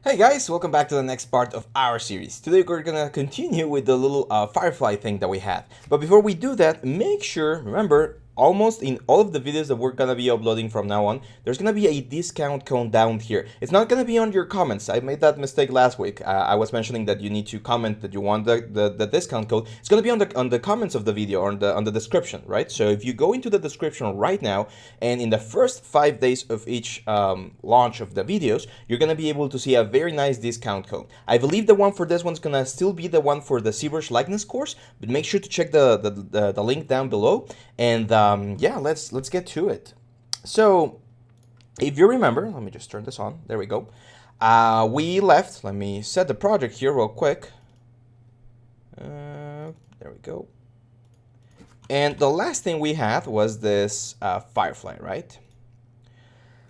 Hey guys, welcome back to the next part of our series. Today we're gonna continue with the little Firefly thing that we had. But before we do that, make sure, remember, almost in all of the videos that we're gonna be uploading from now on, there's gonna be a discount code down here. It's not gonna be on your comments. I made that mistake last week. I was mentioning that you need to comment that you want the discount code. It's gonna be on the comments of the video or on the description, right? So if you go into the description right now, and in the first 5 days of each launch of the videos, you're gonna be able to see a very nice discount code. I believe the one for this one's gonna still be the one for the ZBrush likeness course, but make sure to check the link down below. And yeah, let's get to it. So if you remember, let me just turn this on. There we go. We left. Let me set the project here real quick. There we go. And the last thing we had was this Firefly, right?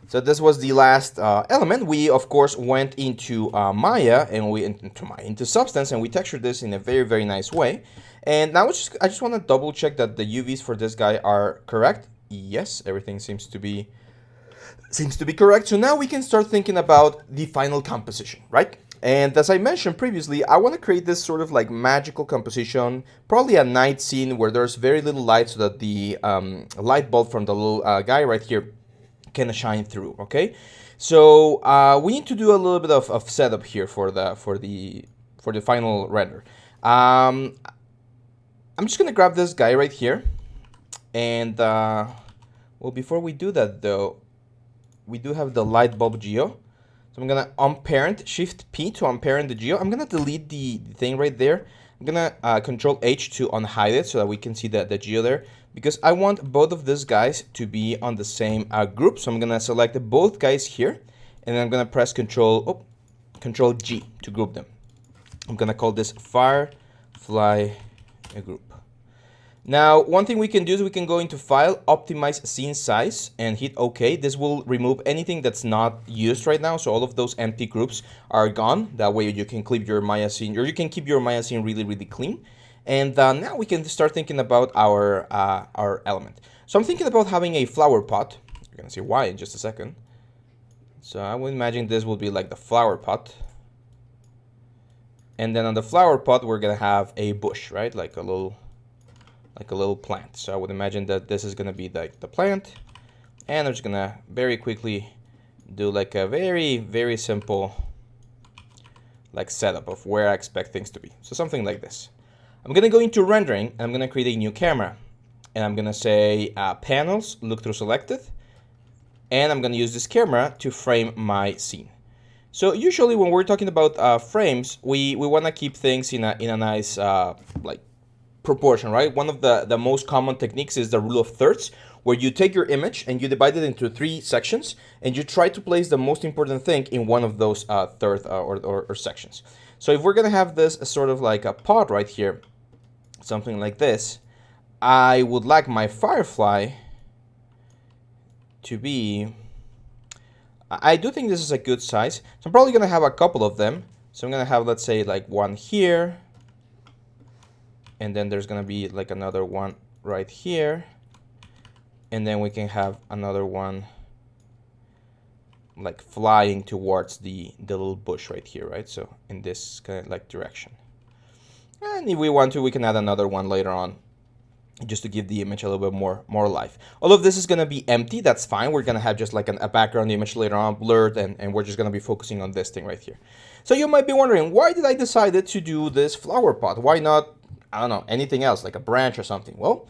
So this was the last element. We of course went into Maya and into Substance, and we textured this in a very nice way. And now I just want to double check that the UVs for this guy are correct. Yes, everything seems to be correct. So now we can start thinking about the final composition, right? And as I mentioned previously, I want to create this sort of like magical composition, probably a night scene where there's very little light so that the light bulb from the little guy right here can shine through, okay? So we need to do a little bit of setup here for the final render. I'm just gonna grab this guy right here, and well, before we do that though, we do have the light bulb geo. So I'm gonna unparent, Shift P to unparent the geo. I'm gonna delete the thing right there. I'm gonna Control H to unhide it so that we can see the geo there, because I want both of these guys to be on the same group. So I'm gonna select both guys here, and then I'm gonna press Control G to group them. I'm gonna call this Firefly group. Now, one thing we can do is we can go into File, Optimize Scene Size, and hit OK. This will remove anything that's not used right now, so all of those empty groups are gone. That way you can keep your Maya scene, or you can keep your Maya scene really clean. And now we can start thinking about our element. So I'm thinking about having a flower pot. You're gonna see why in just a second. So I would imagine this will be like the flower pot. And then on the flower pot, we're gonna have a bush, right? Like a little plant. So I would imagine that this is gonna be like the plant, and I'm just gonna very quickly do like a very simple like setup of where I expect things to be. So something like this. I'm gonna go into rendering, and I'm gonna create a new camera, and I'm gonna say panels, look through selected, and I'm gonna use this camera to frame my scene. So usually when we're talking about frames, we wanna keep things in a nice like proportion, right? One of the most common techniques is the rule of thirds, where you take your image and you divide it into 3 sections, and you try to place the most important thing in one of those third or sections. So if we're gonna have this sort of like a pod right here, something like this, I would like my Firefly to be, I do think this is a good size, so I'm probably gonna have a couple of them. So I'm gonna have, let's say, like one here, and then there's gonna be like another one right here, and then we can have another one like flying towards the little bush right here, right? So in this kind of like direction. And if we want to, we can add another one later on, just to give the image a little bit more life. All of this is gonna be empty, that's fine. We're gonna have just like a background image later on, blurred, and we're just gonna be focusing on this thing right here. So you might be wondering, why did I decide to do this flower pot? Why not, I don't know, anything else, like a branch or something? Well,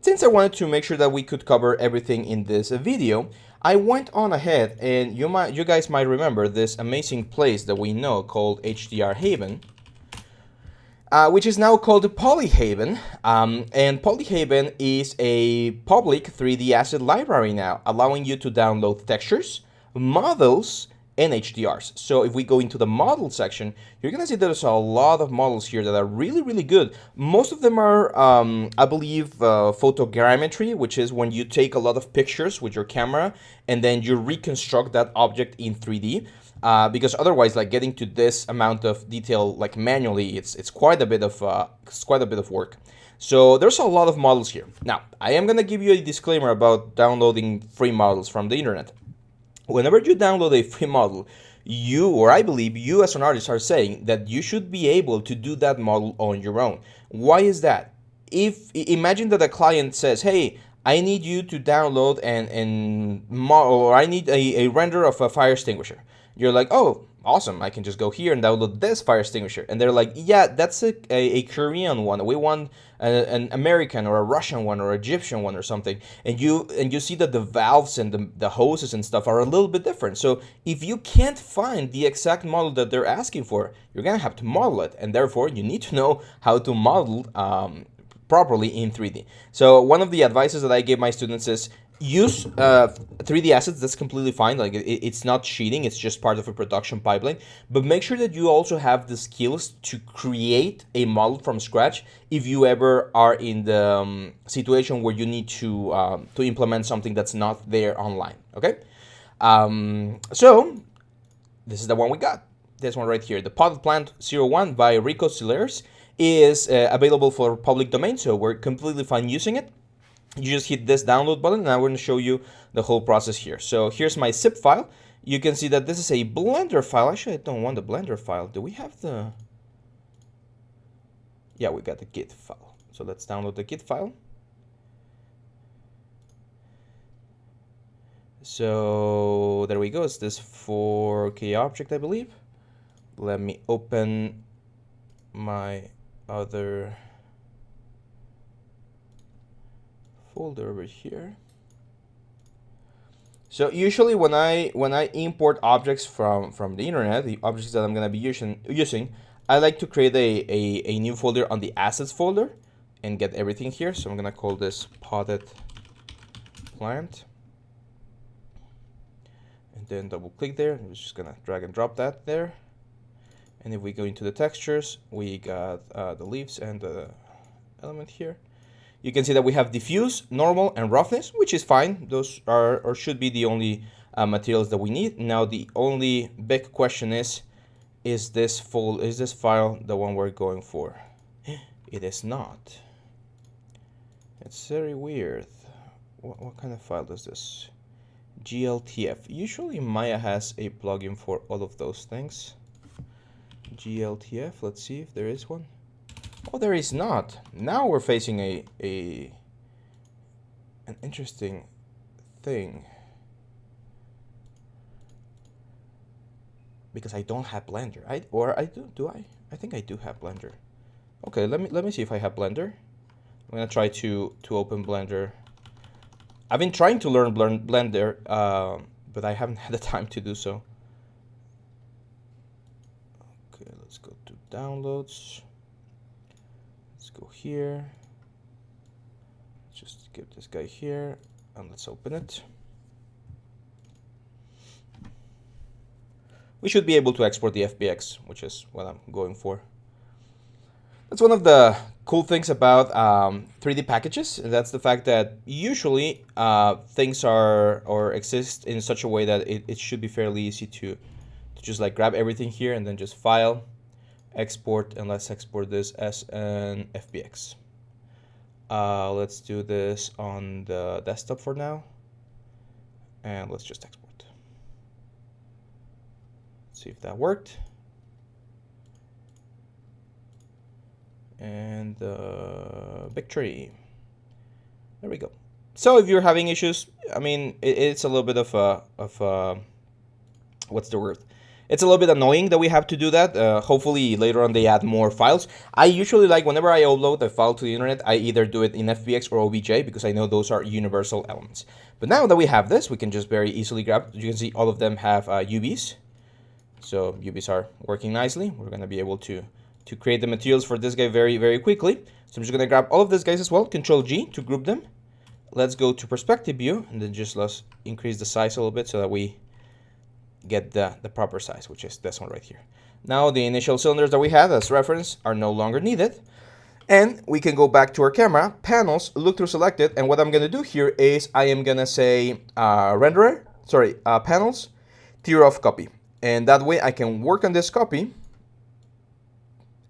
since I wanted to make sure that we could cover everything in this video, I went on ahead, and you guys might remember this amazing place that we know called HDR Haven, which is now called Polyhaven. And Polyhaven is a public 3D asset library now, allowing you to download textures, models, and HDRs. So if we go into the model section, you're gonna see there's a lot of models here that are really good. Most of them are, I believe, photogrammetry, which is when you take a lot of pictures with your camera and then you reconstruct that object in 3D. Because otherwise, like getting to this amount of detail, like manually, it's quite a bit of work. So there's a lot of models here. Now, I am gonna give you a disclaimer about downloading free models from the internet. Whenever you download a free model, you, or I believe you as an artist, are saying that you should be able to do that model on your own. Why is that? If imagine that a client says, hey, I need you to download or I need a render of a fire extinguisher. You're like, oh, awesome, I can just go here and download this fire extinguisher. And they're like, yeah, that's a Korean one. We want an American or a Russian one or Egyptian one or something. And you see that the valves and the hoses and stuff are a little bit different. So if you can't find the exact model that they're asking for, you're gonna have to model it. And therefore, you need to know how to model properly in 3D. So one of the advices that I give my students is use 3D assets. That's completely fine. Like it's not cheating. It's just part of a production pipeline. But make sure that you also have the skills to create a model from scratch if you ever are in the situation where you need to implement something that's not there online. Okay. So this is the one we got. This one right here, the Potted Plant 01 by Rico Sileres, is available for public domain, so we're completely fine using it. You just hit this download button, and I'm going to show you the whole process here. So here's my zip file. You can see that this is a Blender file. Actually, I don't want the Blender file. Do we have the... Yeah, we got the Git file. So let's download the Git file. So there we go. It's this 4K object, I believe. Let me open my other folder over here. So usually when I import objects from the internet, the objects that I'm gonna be using, I like to create a new folder on the assets folder and get everything here. So I'm gonna call this Potted Plant, and then double click there. I'm just gonna drag and drop that there. And if we go into the textures, we got the leaves and the element here. You can see that we have diffuse, normal, and roughness, which is fine. Those are or should be the only materials that we need. Now the only big question is this file the one we're going for? It is not. It's very weird. What kind of file is this? GLTF. Usually Maya has a plugin for all of those things. GLTF, let's see if there is one. Oh, there is not. Now we're facing an interesting thing. Because I don't have Blender. I think I do have Blender. Okay, let me see if I have Blender. I'm gonna try to open Blender. I've been trying to learn Blender, but I haven't had the time to do so. Okay, let's go to downloads. Let's go here. Just give this guy here, and let's open it. We should be able to export the FBX, which is what I'm going for. That's one of the cool things about 3D packages. And that's the fact that usually things are or exist in such a way that it should be fairly easy to just like grab everything here and then just file, export, and let's export this as an FBX. Let's do this on the desktop for now, and let's just export. See if that worked. And victory. There we go. So if you're having issues, I mean, it's a little bit of what's the word? It's a little bit annoying that we have to do that. Hopefully later on they add more files. I usually like whenever I upload a file to the internet, I either do it in FBX or OBJ because I know those are universal elements. But now that we have this, we can just very easily grab. You can see all of them have UVs. So UVs are working nicely. We're going to be able to create the materials for this guy very, very quickly. So I'm just going to grab all of these guys as well. Control G to group them. Let's go to perspective view and then just let's increase the size a little bit so that we get the proper size, which is this one right here. Now the initial cylinders that we had as reference are no longer needed. And we can go back to our camera, panels, look through selected. And what I'm going to do here is I am going to say panels, tear off copy. And that way I can work on this copy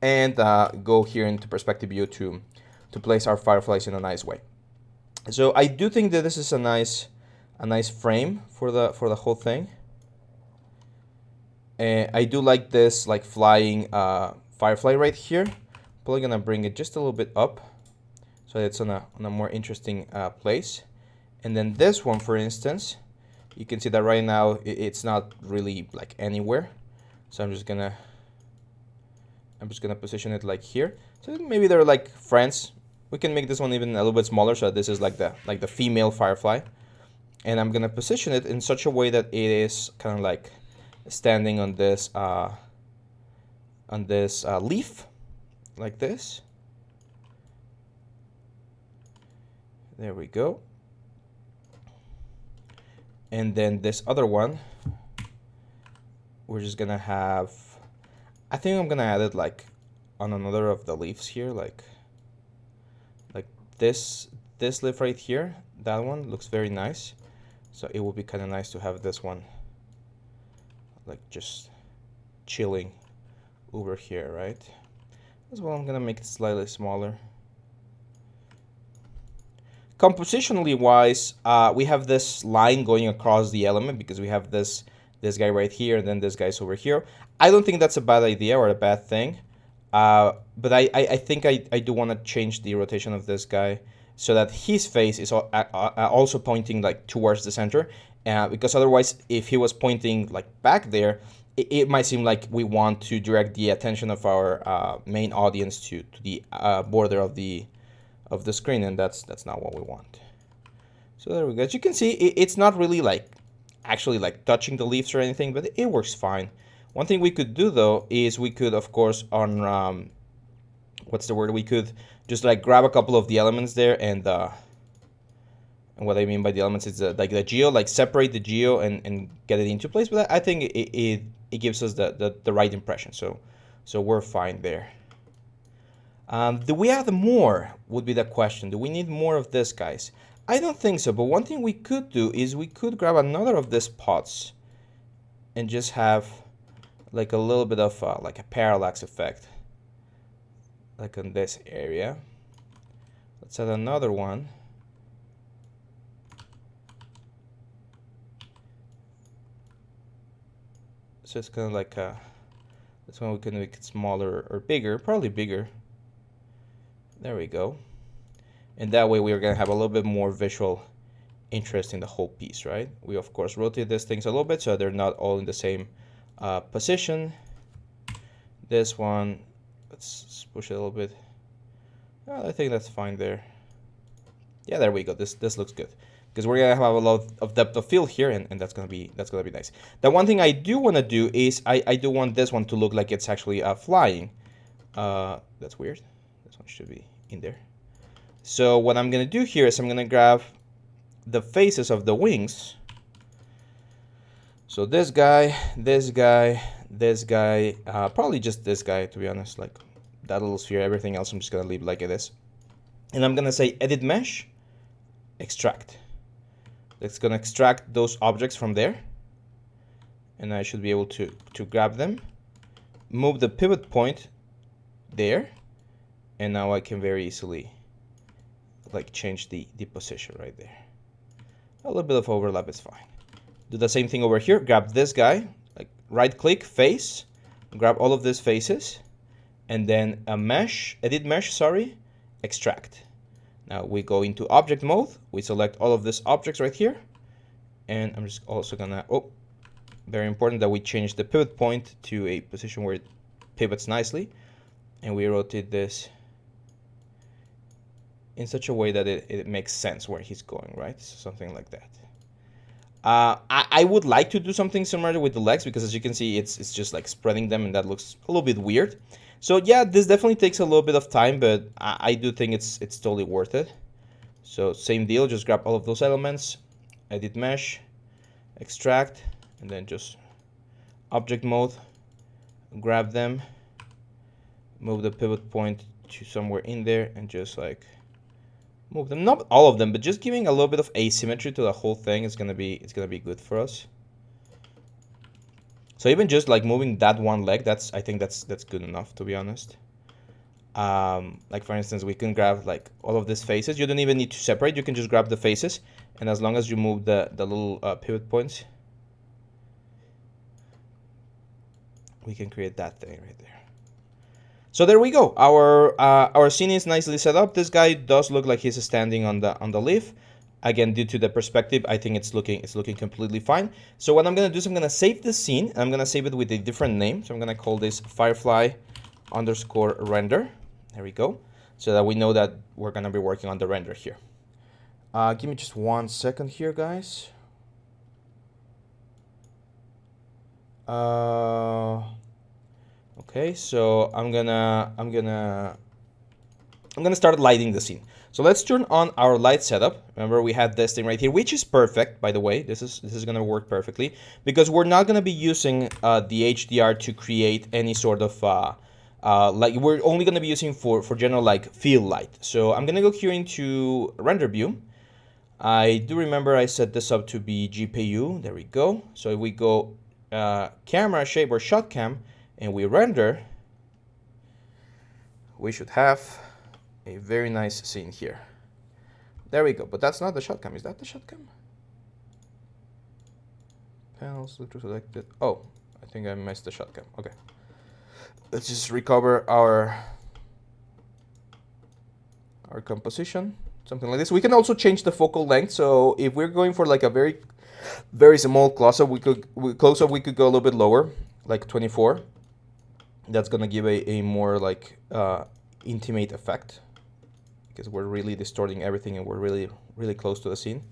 and go here into perspective view to place our fireflies in a nice way. So I do think that this is a nice frame for the whole thing. I do like this like flying Firefly right here. Probably gonna bring it just a little bit up so it's on a more interesting place. And then this one, for instance, you can see that right now it's not really like anywhere. So I'm just gonna position it like here. So maybe they're like friends. We can make this one even a little bit smaller. So this is like the female Firefly, and I'm gonna position it in such a way that it is kind of like standing on this leaf, like this. There we go. And then this other one, we're just gonna have, I think I'm gonna add it like on another of the leaves here, like this leaf right here. That one looks very nice. So it would be kind of nice to have this one like just chilling over here, right? As well, I'm gonna make it slightly smaller. Compositionally wise, we have this line going across the element because we have this guy right here, and then this guy's over here. I don't think that's a bad idea or a bad thing, but I think I do want to change the rotation of this guy so that his face is also pointing like towards the center, because otherwise, if he was pointing like back there, it might seem like we want to direct the attention of our main audience to the border of the screen, and that's not what we want. So there we go. As you can see, it's not really like actually like touching the leaves or anything, but it works fine. One thing we could do though is we could, of course, on what's the word? We could just like grab a couple of the elements there, and what I mean by the elements is like the geo, like separate the geo and get it into place. But I think it gives us the right impression. So we're fine there. Do we add more, would be the question. Do we need more of this, guys? I don't think so, but one thing we could do is we could grab another of these pots and just have like a little bit of like a parallax effect, like on this area. Let's add another one. So it's kind of like this one we can make it smaller or bigger, probably bigger. There we go. And that way we are going to have a little bit more visual interest in the whole piece, right? We, of course, rotate these things a little bit so they're not all in the same position. This one, let's push it a little bit. I think that's fine there. Yeah, there we go. This looks good. Because we're going to have a lot of depth of field here, and that's going to be nice. The one thing I do want to do is I do want this one to look like it's actually flying. That's weird. This one should be in there. So what I'm going to do here is I'm going to grab the faces of the wings. So this guy, this guy, this guy, probably just this guy, to be honest, like that little sphere. Everything else I'm just going to leave like it is. And I'm going to say edit mesh, extract. It's going to extract those objects from there. And I should be able to grab them, move the pivot point there. And now I can very easily like change the position right there. A little bit of overlap is fine. Do the same thing over here. Grab this guy, like right click, face, grab all of these faces, and then a mesh, edit mesh, sorry, extract. Now we go into object mode. We select all of these objects right here. And I'm just also gonna, very important that we change the pivot point to a position where it pivots nicely. And we rotate this in such a way that it makes sense where he's going, right? So something like that. I would like to do something similar with the legs, because as you can see, it's just like spreading them, and that looks a little bit weird. So yeah, this definitely takes a little bit of time, but I do think it's totally worth it. So same deal, just grab all of those elements, edit mesh, extract, and then just object mode, grab them, move the pivot point to somewhere in there, and just like move them, not all of them, but just giving a little bit of asymmetry to the whole thing is gonna be good for us. So even just like moving that one leg, I think that's good enough, to be honest. Like for instance, we can grab like all of these faces. You don't even need to separate. You can just grab the faces, and as long as you move the little pivot points, we can create that thing right there. So there we go. Our scene is nicely set up. This guy does look like he's standing on the leaf. Again, due to the perspective, I think it's looking completely fine. So what I'm gonna do is I'm gonna save the scene. And I'm gonna save it with a different name. So I'm gonna call this Firefly underscore render. There we go. So that we know that we're gonna be working on the render here. Give me just 1 second here, guys. Okay, so I'm gonna start lighting the scene. So let's turn on our light setup. Remember, we had this thing right here, which is perfect, by the way. This is gonna work perfectly because we're not gonna be using the HDR to create any sort of like, we're only gonna be using for general like field light. So I'm gonna go here into render view. I do remember I set this up to be GPU. There we go. So if we go camera shape or shot cam and we render, we should have a very nice scene here. There we go. But that's not the shot cam. Is that the shot cam? Panels look selected. Oh, I think I missed the shot cam. Okay. Let's just recover our composition. Something like this. We can also change the focal length. So if we're going for like a very small close-up, we could go a little bit lower, like 24. That's gonna give a more like intimate effect because we're really distorting everything and we're really close to the scene.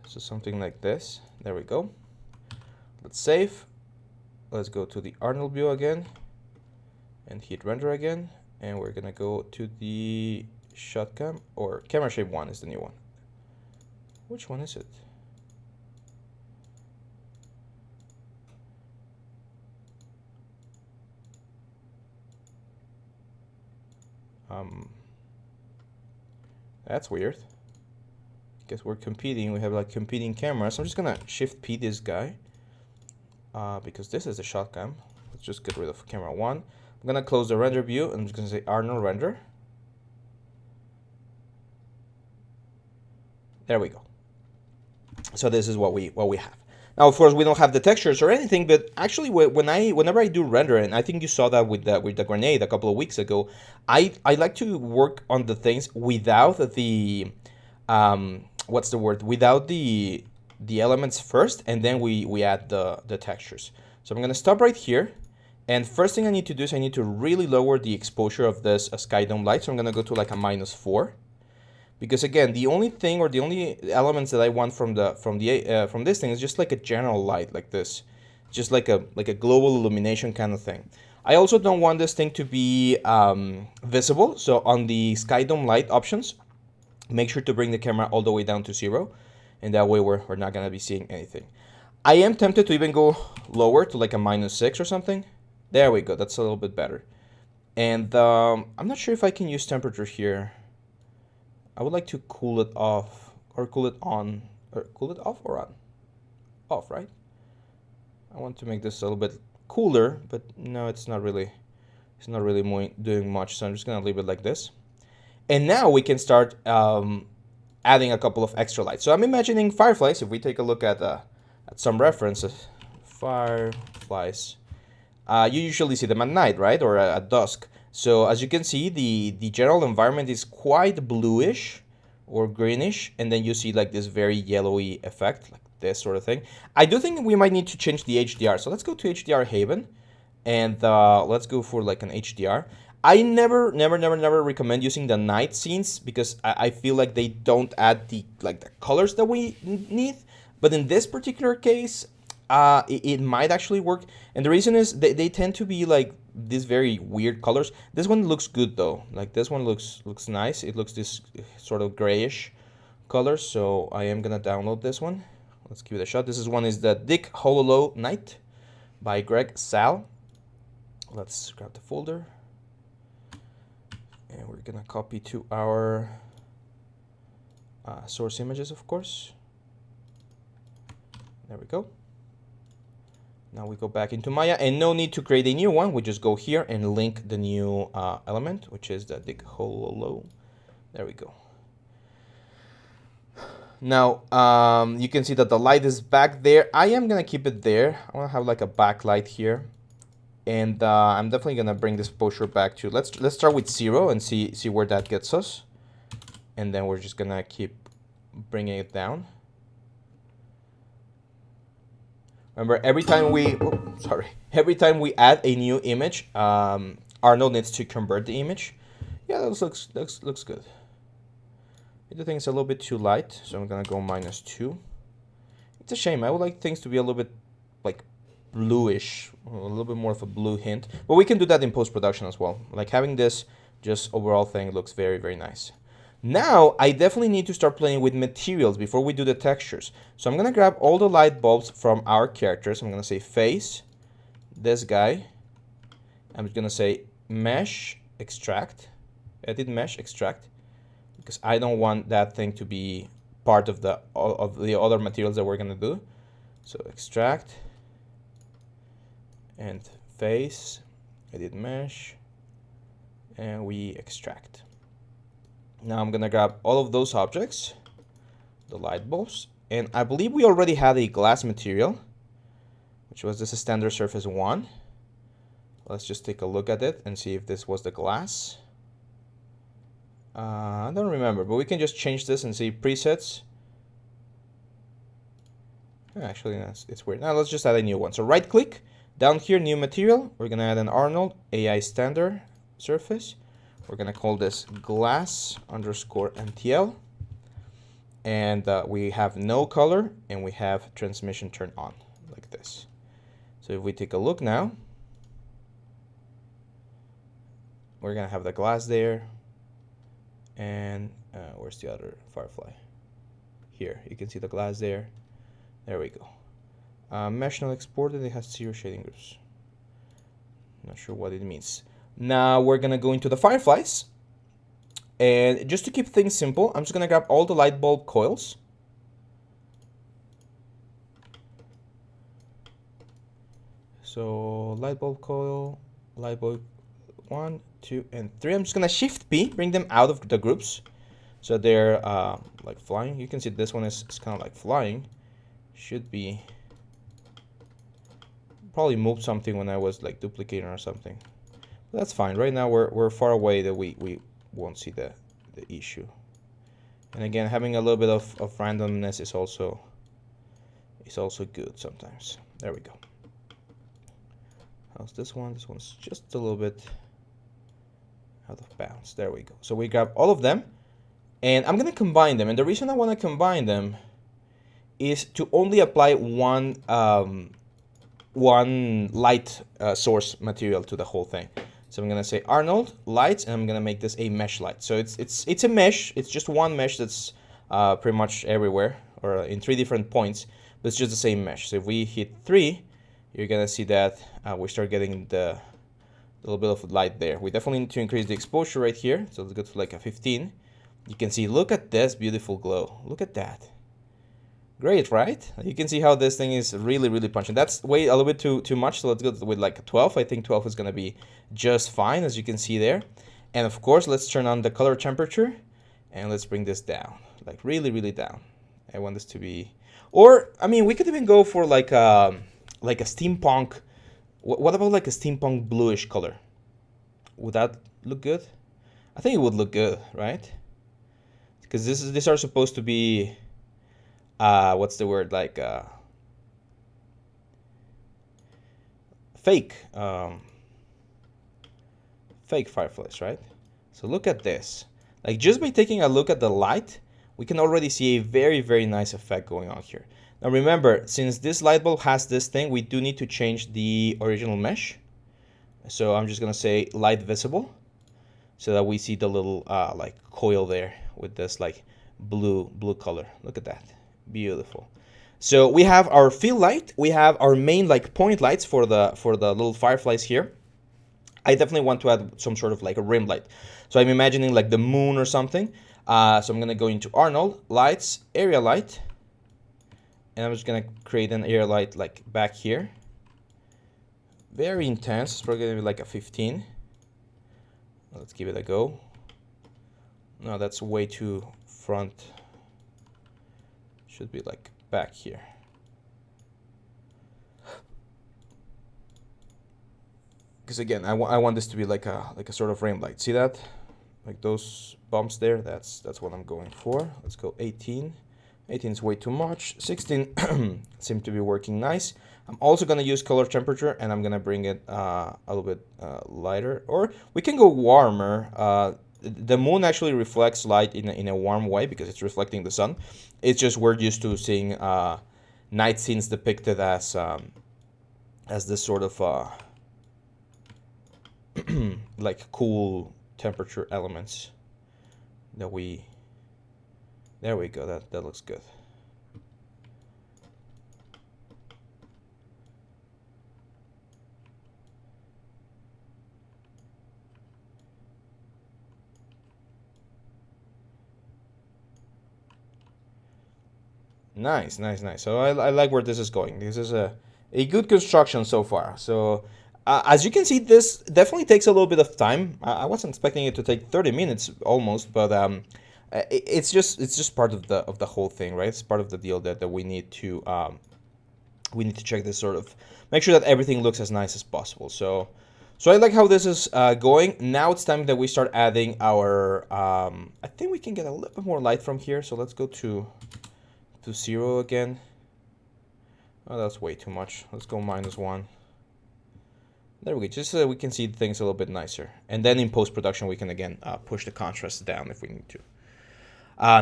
So something like this. There we go. Let's save. Let's go to the Arnold view again and hit render again, and we're gonna go to the shot cam, or camera shape 1 is the new one. Which one is it? That's weird. Because we're competing, we have like competing cameras. I'm just gonna shift P this guy because this is the shot cam. Let's just get rid of camera 1. I'm gonna close the render view and I'm just gonna say Arnold render. There we go. So this is what we have. Now, of course, we don't have the textures or anything, but actually, whenever I do render, and I think you saw that with the grenade a couple of weeks ago, I like to work on the things without the what's the word? Without the elements first, and then we add the textures. So I'm gonna stop right here, and first thing I need to do is I need to really lower the exposure of this sky dome light. So I'm gonna go to like a -4. Because again, the only thing or the only elements that I want from this thing is just like a general light like this, just like a global illumination kind of thing. I also don't want this thing to be visible. So on the sky dome light options, make sure to bring the camera all the way down to 0, and that way we're not gonna be seeing anything. I am tempted to even go lower to like a -6 or something. There we go. That's a little bit better. And I'm not sure if I can use temperature here. I would like to cool it off, or cool it on, or cool it off or on? Off, right? I want to make this a little bit cooler, but no, it's not really doing much, so I'm just gonna leave it like this. And now we can start adding a couple of extra lights. So I'm imagining fireflies. If we take a look at some references, fireflies, you usually see them at night, right, or at dusk. So as you can see, the general environment is quite bluish or greenish, and then you see like this very yellowy effect, like this sort of thing. I do think we might need to change the HDR. So let's go to HDR Haven, and let's go for like an HDR. I never recommend using the night scenes because I feel like they don't add the colors that we need. But in this particular case, it might actually work. And the reason is they tend to be like these very weird colors. This one looks good though. Like this one looks nice. It looks this sort of grayish color. So I am gonna download this one. Let's give it a shot. This is the Dick Hollow Night by Greg Sal. Let's grab the folder. And we're gonna copy to our source images, of course. There we go. Now we go back into Maya, and no need to create a new one. We just go here and link the new element, which is the Dick Hollow. There we go. Now you can see that the light is back there. I am gonna keep it there. I want to have like a backlight here. And I'm definitely gonna bring this exposure back to, let's start with 0 and see where that gets us. And then we're just gonna keep bringing it down. Remember, every time we add a new image, Arnold needs to convert the image. Yeah, that looks good. I do think it's a little bit too light, so I'm gonna go -2. It's a shame. I would like things to be a little bit like bluish, a little bit more of a blue hint. But we can do that in post-production as well. Like having this just overall thing looks very, very nice. Now, I definitely need to start playing with materials before we do the textures. So I'm gonna grab all the light bulbs from our characters. I'm gonna say face, this guy. I'm gonna say mesh, extract, edit mesh, extract, because I don't want that thing to be part of the other materials that we're gonna do. So extract and face, edit mesh, and we extract. Now I'm gonna grab all of those objects, the light bulbs, and I believe we already had a glass material, which was this standard surface 1. Let's just take a look at it and see if this was the glass. I don't remember, but we can just change this and see presets. Actually, it's weird. Now let's just add a new one. So right click, down here, new material. We're gonna add an Arnold AI standard surface. We're gonna call this glass underscore MTL. And we have no color and we have transmission turned on like this. So if we take a look now, we're gonna have the glass there. And where's the other Firefly? Here, you can see the glass there. There we go. Mesh not exported, it has 0 shading groups. Not sure what it means. Now we're gonna go into the Fireflies. And just to keep things simple, I'm just gonna grab all the light bulb coils. So light bulb coil, light bulb 1, 2, and 3. I'm just gonna Shift P, bring them out of the groups. So they're like flying. You can see this one is kind of like flying. Should be, probably moved something when I was like duplicating or something. But that's fine. Right now we're far away that we won't see the issue. And again, having a little bit of randomness is also good sometimes. There we go. How's this one? This one's just a little bit out of bounds. There we go. So we grab all of them and I'm gonna combine them. And the reason I want to combine them is to only apply one light source material to the whole thing. So I'm gonna say Arnold lights, and I'm gonna make this a mesh light. So it's a mesh. It's just one mesh that's pretty much everywhere, or in 3 different points, but it's just the same mesh. So if we hit 3, you're gonna see that we start getting the little bit of light there. We definitely need to increase the exposure right here. So let's go to like a 15. You can see, look at this beautiful glow. Look at that. Great, right? You can see how this thing is really, really punching. That's way a little bit too much, so let's go with like a 12. I think 12 is gonna be just fine, as you can see there. And of course, let's turn on the color temperature, and let's bring this down, like really, really down. I want this to be, or I mean, we could even go for like a steampunk. What about like a steampunk bluish color? Would that look good? I think it would look good, right? Because these are supposed to be. What's the word, like fake fireflies, right? So look at this. Like just by taking a look at the light, we can already see a very, very nice effect going on here. Now remember, since this light bulb has this thing, we do need to change the original mesh. So I'm just gonna say light visible, so that we see the little like coil there with this like blue color. Look at that. Beautiful. So we have our fill light, we have our main like point lights for the little fireflies here. I definitely want to add some sort of like a rim light. So I'm imagining like the moon or something. So I'm gonna go into Arnold, lights, area light, and I'm just gonna create an area light like back here. Very intense. It's probably gonna be like a 15. Let's give it a go. No, that's way too front. Should be like back here. because again, I want this to be like a sort of rain light. See that? Like those bumps there. That's what I'm going for. Let's go 18. 18 is way too much. 16 seems to be working nice. I'm also gonna use color temperature, and I'm gonna bring it a little bit lighter, or we can go warmer. The moon actually reflects light in a warm way because it's reflecting the sun. It's just we're used to seeing night scenes depicted as this sort of like cool temperature elements that we. There we go. That looks good. Nice, nice, nice. So I like where this is going. This is a good construction so far. So as you can see, this definitely takes a little bit of time. I wasn't expecting it to take 30 minutes almost, but it's just part of the whole thing, right? It's part of the deal that we need to check this, sort of make sure that everything looks as nice as possible. So I like how this is going. Now it's time that we start adding our. I think we can get a little bit more light from here. So let's go to 0 again. Oh, that's way too much. Let's go -1. There we go. Just so we can see things a little bit nicer. And then in post-production, we can again push the contrast down if we need to.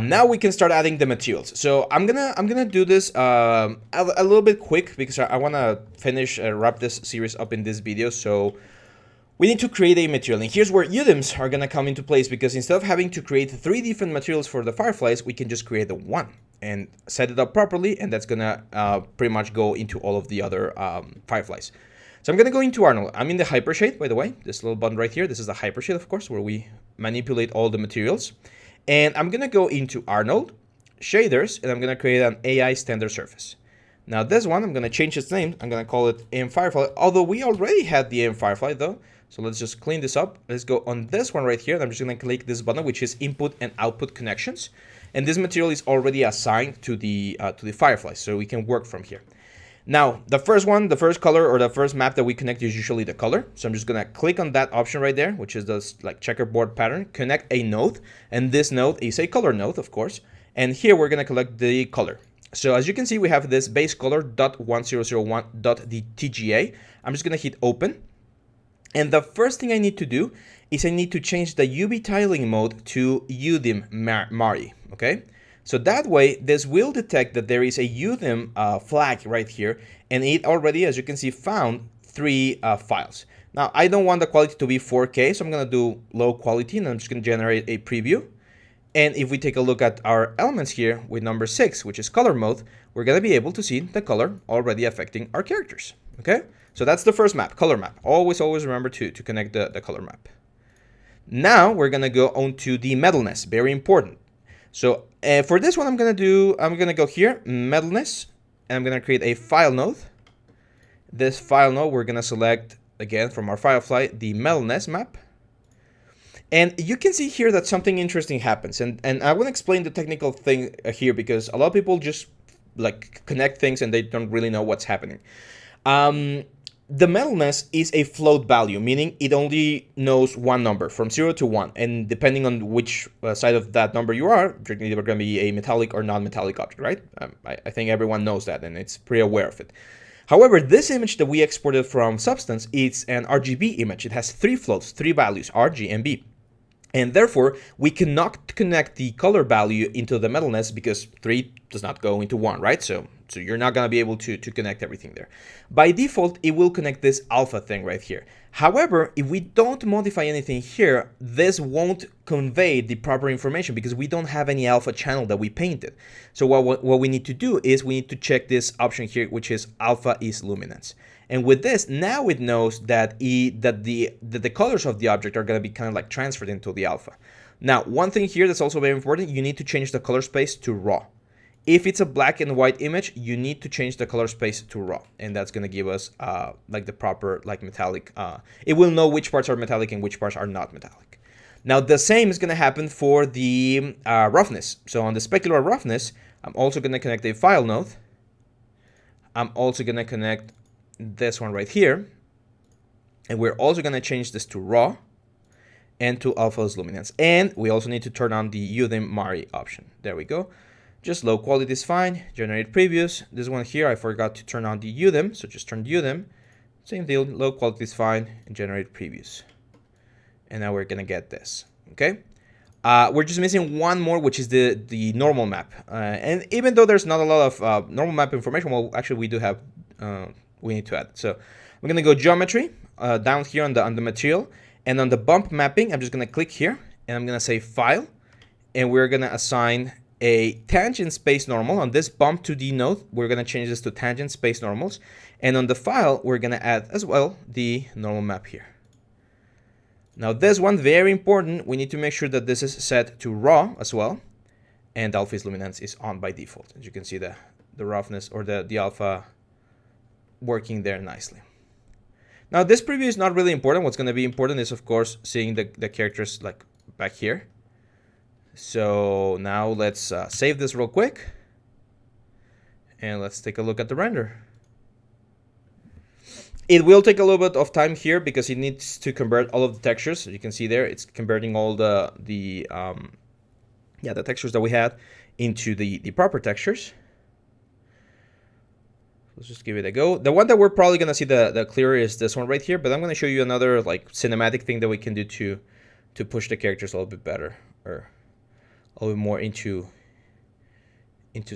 Now we can start adding the materials. So I'm gonna do this a little bit quick because I want to finish wrap this series up in this video. So we need to create a material, and here's where Udemy are gonna come into place, because instead of having to create 3 different materials for the Fireflies, we can just create the one and set it up properly, and that's gonna pretty much go into all of the other Fireflies. So I'm gonna go into Arnold. I'm in the hypershade, by the way, this little button right here. This is the hypershade, of course, where we manipulate all the materials. And I'm gonna go into Arnold, shaders, and I'm gonna create an AI standard surface. Now this one, I'm gonna change its name. I'm gonna call it AM Firefly, although we already had the AM Firefly though. So let's just clean this up. Let's go on this one right here. I'm just gonna click this button, which is input and output connections. And this material is already assigned to the Firefly, so we can work from here. Now, the first one, the first color or the first map that we connect is usually the color. So I'm just gonna click on that option right there, which is this like checkerboard pattern, connect a node. And this node is a color node, of course. And here we're gonna collect the color. So as you can see, we have this base color .1001.tga. I'm just gonna hit open. And the first thing I need to do is I need to change the UV tiling mode to Udemy Mari, okay? So that way, this will detect that there is a Udemy flag right here, and it already, as you can see, found 3 files. Now, I don't want the quality to be 4K, so I'm gonna do low quality, and I'm just gonna generate a preview. And if we take a look at our elements here with number 6, which is color mode, we're gonna be able to see the color already affecting our characters, okay? So that's the first map, color map. Always remember to connect the color map. Now we're gonna go on to the metalness, very important. So for this one, I'm gonna go here, metalness, and I'm gonna create a file node. This file node, we're gonna select again from our Firefly the metalness map. And you can see here that something interesting happens, and I want to explain the technical thing here because a lot of people just like connect things and they don't really know what's happening. The metalness is a float value, meaning it only knows one number from 0 to 1. And depending on which side of that number you are, you're either going to be a metallic or non-metallic object, right? I think everyone knows that and it's pretty aware of it. However, this image that we exported from Substance is an RGB image. It has 3 floats, 3 values, R, G, and B. And therefore, we cannot connect the color value into the metalness because 3 does not go into 1, right? So you're not going to be able to connect everything there. By default, it will connect this alpha thing right here. However, if we don't modify anything here, this won't convey the proper information because we don't have any alpha channel that we painted. So what we need to do is we need to check this option here, which is alpha is luminance. And with this, now it knows that the colors of the object are going to be kind of like transferred into the alpha. Now, one thing here that's also very important, you need to change the color space to raw. If it's a black and white image, you need to change the color space to raw, and that's going to give us like the proper like metallic. It will know which parts are metallic and which parts are not metallic. Now, the same is going to happen for the roughness. So on the specular roughness, I'm also going to connect a file node. I'm also going to connect this one right here. And we're also going to change this to raw and to alpha's luminance. And we also need to turn on the Udemy Mari option. There we go. Just low quality is fine. Generate previews. This one here, I forgot to turn on the Udemy, so just turn Udemy. Same deal, low quality is fine, and generate previews. And now we're gonna get this, okay? We're just missing one more, which is the normal map. And even though there's not a lot of normal map information, well, actually we do have, we need to add. So we're gonna go geometry, down here on the material, and on the bump mapping, I'm just gonna click here, and I'm gonna say file, and we're gonna assign a tangent space normal. On this bump 2D node, we're gonna change this to tangent space normals, and on the file, we're gonna add as well the normal map here. Now this one, very important, we need to make sure that this is set to raw as well, and alpha's luminance is on by default. As you can see, the roughness or the alpha working there nicely. Now this preview is not really important. What's going to be important is, of course, seeing the characters like back here. So now let's save this real quick, and let's take a look at the render. It will take a little bit of time here because it needs to convert all of the textures. So you can see there, it's converting all the textures that we had into the proper textures. Let's just give it a go. The one that we're probably gonna see the clearer is this one right here, but I'm gonna show you another like cinematic thing that we can do to push the characters a little bit better, or a little bit more into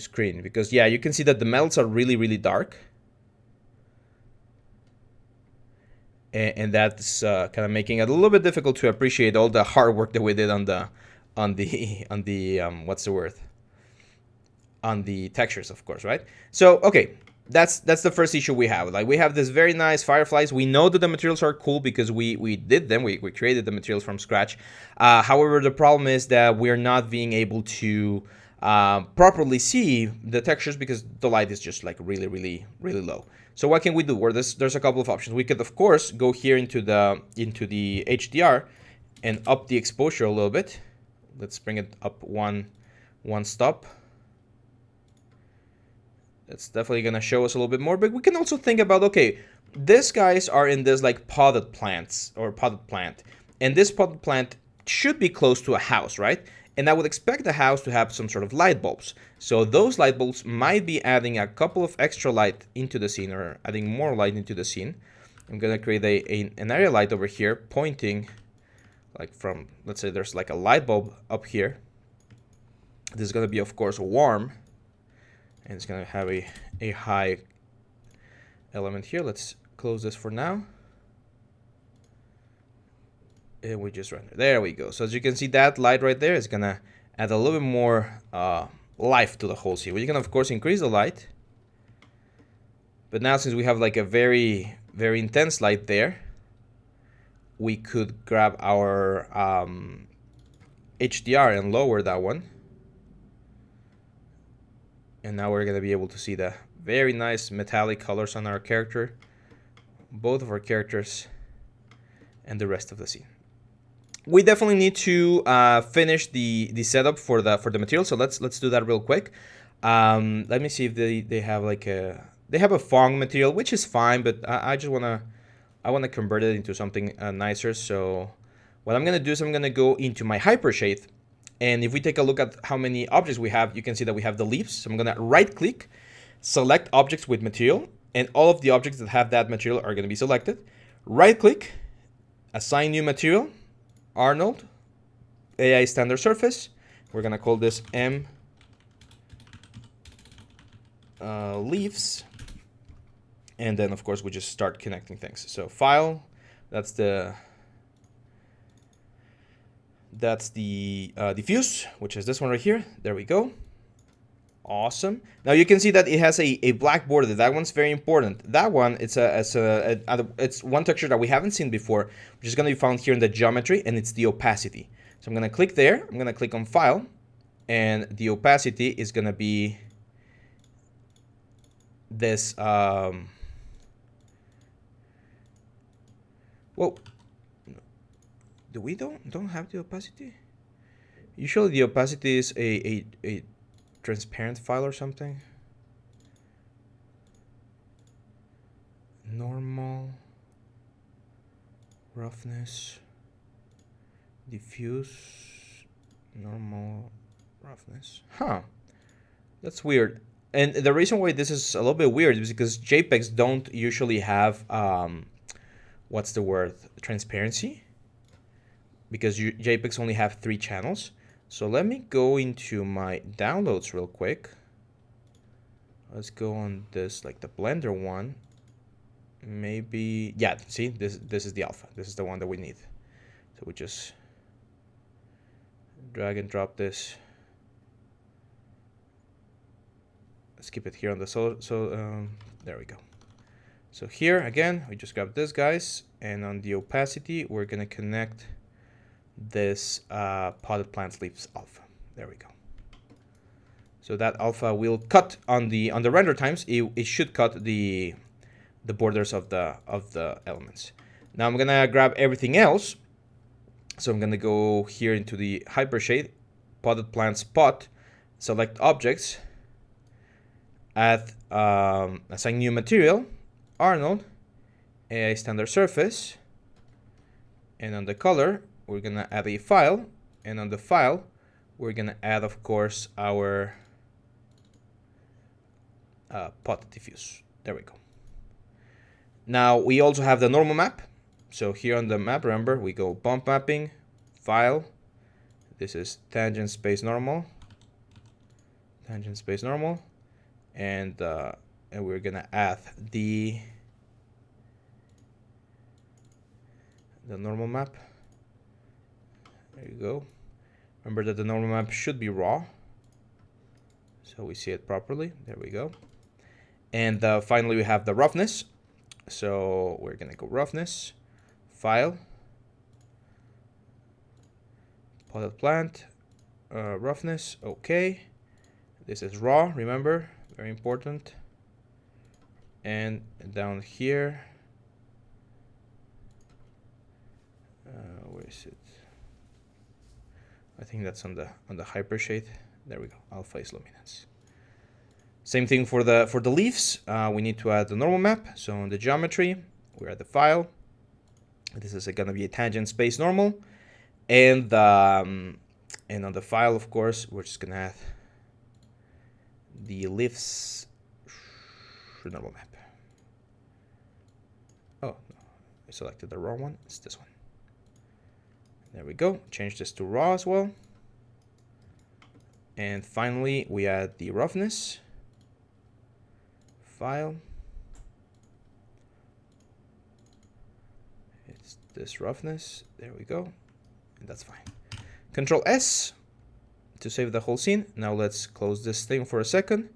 screen, because yeah, you can see that the metals are really dark. And that's kind of making it a little bit difficult to appreciate all the hard work that we did on the what's the word, on the textures, of course, right? So okay, that's the first issue we have. Like, we have this very nice fireflies. We know that the materials are cool because we did them. We created the materials from scratch. However, the problem is that we're not being able to properly see the textures because the light is just like really low. So what can we do? Well, there's a couple of options. We could, of course, go here into the HDR and up the exposure a little bit. Let's bring it up one stop. That's definitely gonna show us a little bit more. But we can also think about, okay, these guys are in this like potted plants or potted plant, and this potted plant should be close to a house, right? And I would expect the house to have some sort of light bulbs. So those light bulbs might be adding a couple of extra light into the scene, or adding more light into the scene. I'm gonna create an area light over here pointing like from, let's say there's like a light bulb up here. This is gonna be, of course, warm, and it's gonna have a high element here. Let's close this for now. And we just render. There we go. So as you can see, that light right there is gonna add a little bit more life to the whole scene. We can, of course, increase the light, but now since we have like a very intense light there, we could grab our HDR and lower that one, and now we're gonna be able to see the very nice metallic colors on our character, both of our characters, and the rest of the scene. We definitely need to finish the setup for the material, so let's do that real quick. Let me see if they have like they have a Fong material, which is fine, but I just wanna convert it into something nicer. So what I'm gonna do is I'm gonna go into my hypershade, and if we take a look at how many objects we have, you can see that we have the leaves. So I'm gonna right click, select objects with material, and all of the objects that have that material are gonna be selected. Right click, assign new material, Arnold, AI standard surface. We're gonna call this M leaves, and then of course we just start connecting things. So file, that's the diffuse, which is this one right here. There we go. Awesome. Now you can see that it has a black border. That one's very important. That one, it's one texture that we haven't seen before, which is going to be found here in the geometry, and it's the opacity. So I'm going to click there. I'm going to click on file, and the opacity is going to be this. Whoa. Do we don't have the opacity? Usually the opacity is a transparent file or something. Normal. roughness, diffuse, normal, roughness. Huh, that's weird. And the reason why this is a little bit weird is because JPEGs don't usually have, what's the word, transparency. Because JPEGs only have 3 channels. So let me go into my downloads real quick. Let's go on this, like the Blender one. Maybe, yeah, see, this is the alpha. This is the one that we need. So we just drag and drop this. Let's keep it here on the there we go. So here again, we just grab this, guys, and on the opacity, we're gonna connect this potted plant leaves alpha. There we go. So that alpha will cut on the render times. It should cut the borders of the elements. Now I'm gonna grab everything else. So I'm gonna go here into the hypershade, potted plant spot, select objects, add assign new material, Arnold, a standard surface, and on the color we're gonna add a file, and on the file we're gonna add, of course, our pot diffuse. There we go. Now we also have the normal map. So here on the map, remember, we go bump mapping, file. This is tangent space normal, and we're gonna add the normal map. There you go. Remember that the normal map should be raw, so we see it properly. There we go. And finally, we have the roughness. So we're gonna go roughness, file, potted plant, roughness. Okay, this is raw. Remember, very important. And down here, where is it? I think that's on the hypershade. There we go. Alpha is luminance. Same thing for the leaves. We need to add the normal map. So on the geometry, we're at the file. This is gonna be a tangent space normal, and on the file, of course, we're just gonna add the leaves normal map. Oh no, I selected the wrong one. It's this one. There we go. Change this to raw as well. And finally, we add the roughness. File. It's this roughness. There we go. And that's fine. Control S to save the whole scene. Now let's close this thing for a second.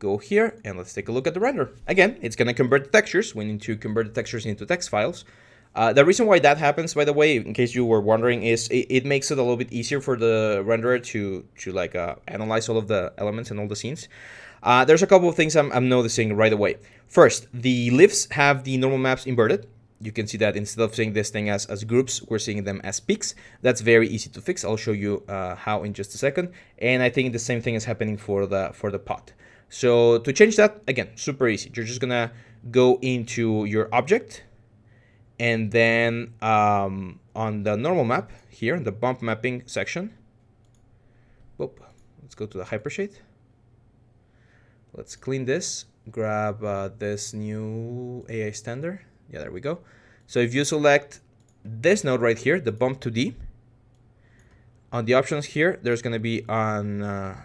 Go here and let's take a look at the render. Again, it's going to convert the textures. We need to convert the textures into text files. The reason why that happens, by the way, in case you were wondering, is it makes it a little bit easier for the renderer to like analyze all of the elements and all the scenes. There's a couple of things I'm noticing right away. First, the leaves have the normal maps inverted. You can see that instead of seeing this thing as groups, we're seeing them as peaks. That's very easy to fix. I'll show you how in just a second. And I think the same thing is happening for the pot. So to change that, again, super easy. You're just gonna go into your object, and then on the normal map here in the bump mapping section, whoop, let's go to the hypershade. Let's clean this, grab this new AI standard. Yeah, there we go. So if you select this node right here, the bump to D, on the options here, there's gonna be on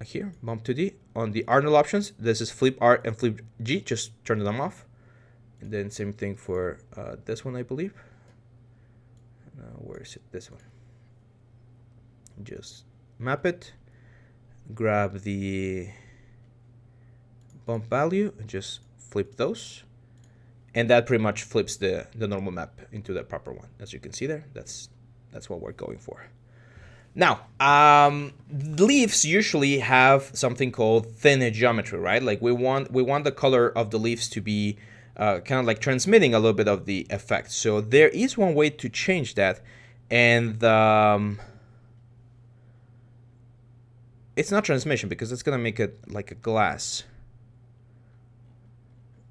here, bump to D. On the Arnold options, this is flip R and flip G, just turn them off. And then same thing for this one, I believe. Where is it? This one. Just map it, grab the bump value, and just flip those. And that pretty much flips the normal map into the proper one. As you can see there, that's what we're going for. Now, leaves usually have something called thin geometry, right? Like we want the color of the leaves to be kind of like transmitting a little bit of the effect. So there is one way to change that, and it's not transmission because it's gonna make it like a glass.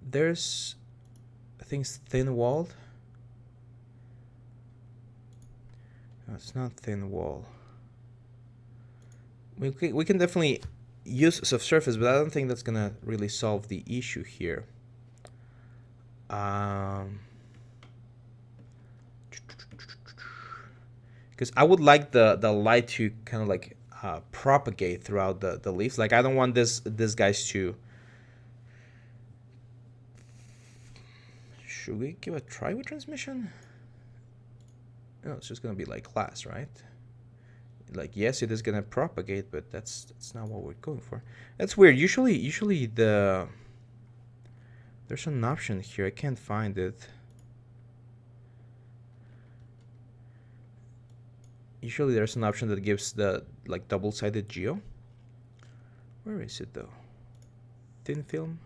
There's, I think it's thin walled. It's not thin wall. We can definitely use subsurface, but I don't think that's gonna really solve the issue here. Because I would like the light to kind of like propagate throughout the leaves. Like I don't want this guys to. Should we give a try with transmission? No, it's just gonna be like glass, right? Like yes, it is gonna propagate, but that's not what we're going for. That's weird. Usually there's an option here. I can't find it. Usually there's an option that gives the like double-sided geo. Where is it though? Thin film.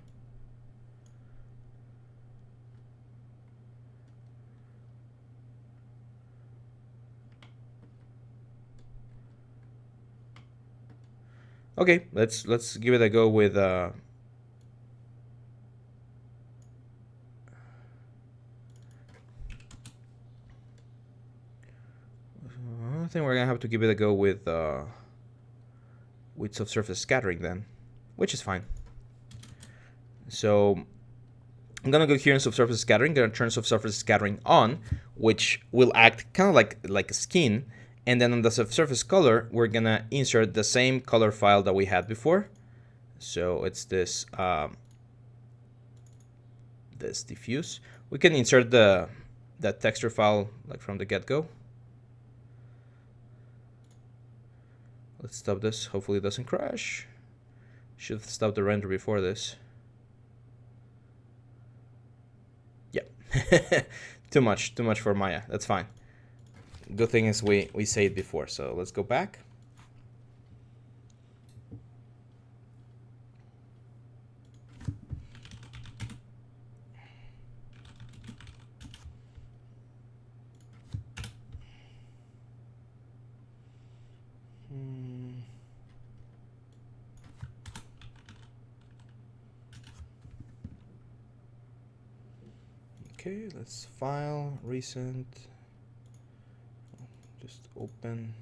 Okay, let's give it a go with I think we're gonna have to give it a go with subsurface scattering then, which is fine. So I'm gonna go here in subsurface scattering, gonna turn subsurface scattering on, which will act kind of like a skin. And then on the subsurface color, we're gonna insert the same color file that we had before. So it's this this diffuse. We can insert that texture file like from the get-go. Let's stop this. Hopefully it doesn't crash. Should have stopped the render before this. Yeah, too much for Maya. That's fine. Good thing is we saved before, so let's go back. Okay, let's file, recent. Just open,